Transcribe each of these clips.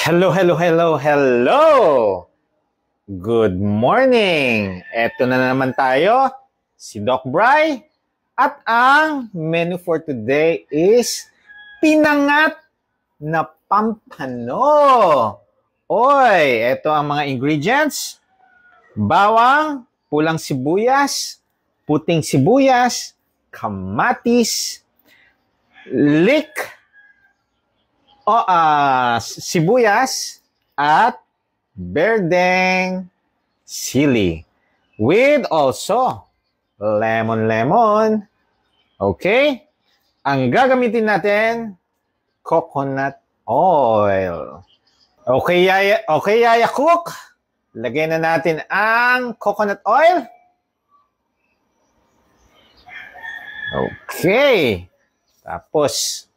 Hello, hello, hello, hello! Good morning! Eto na naman tayo, si Doc Bry. At ang menu for today is pinangat na pampano. Oy, eto ang mga ingredients. Bawang, pulang sibuyas, puting sibuyas, kamatis, leek, sibuyas, at berdeng sili. With also lemon. Okay? Ang gagamitin natin, coconut oil. Okay, Yaya Cook. Lagyan na natin ang coconut oil. Okay. Tapos,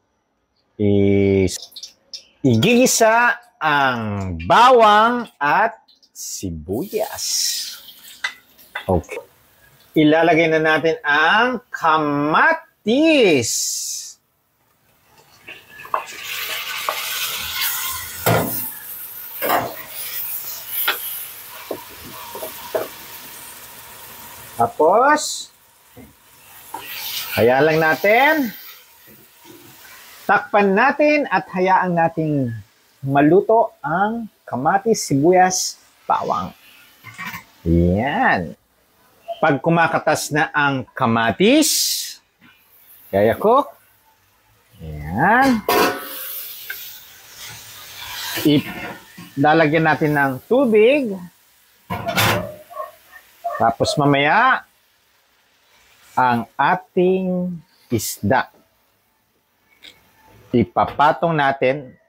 igigisa ang bawang at sibuyas. Okay. Ilalagay na natin ang kamatis. Tapos, kaya lang natin. Takpan natin at hayaan nating maluto ang kamatis, sibuyas, bawang. Yan. Pag kumakatas na ang kamatis, Yaya Cook, yan. Lalagyan natin ng tubig. Tapos mamaya, ang ating isda. Ipapatong natin.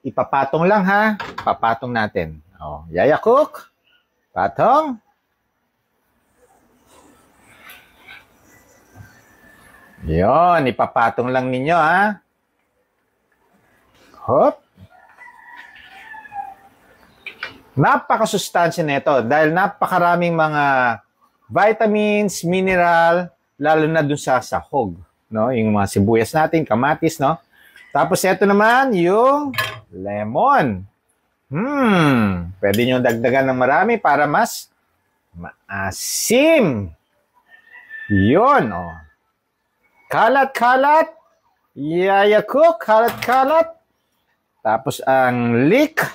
Ipapatong lang ha. Papatong natin. Oh, Yaya Cook. Patong. Yon, ipapatong lang ninyo ha. Hop. Napakasustansya nito dahil napakaraming mga vitamins, mineral, lalo na dun sa sahog, no? Yung mga sibuyas natin, kamatis, no? Tapos ito naman, yung lemon. Pwede nyo dagdagan ng marami para mas maasim. Yun, oh. Kalat-kalat. Yaya Cook, kalat-kalat. Tapos ang leek,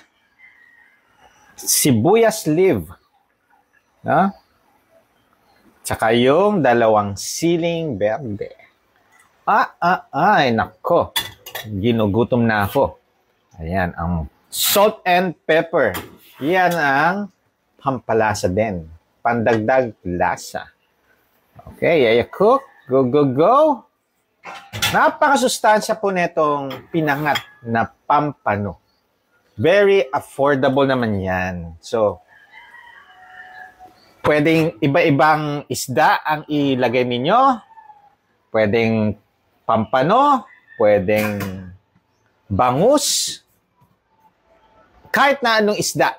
sibuyas leaf. No? Tsaka yung dalawang siling berde. Ay, nako. Ginugutom na ako. Ayan, ang salt and pepper. Yan ang pampalasa din. Pandagdag lasa. Okay, Yaya Cook. Go, go, go. Napakasustansya po netong pinangat na pampano. Very affordable naman yan. So, pwedeng iba-ibang isda ang ilagay ninyo. Pwedeng pampano. Pwedeng bangus, kahit na anong isda.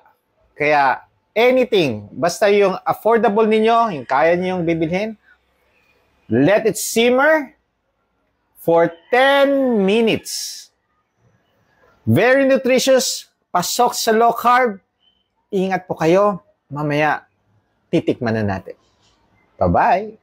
Kaya anything, basta yung affordable ninyo, yung kaya niyo yung bibilhin, let it simmer for 10 minutes. Very nutritious, pasok sa low carb. Ingat po kayo, mamaya titikman na natin. Bye-bye!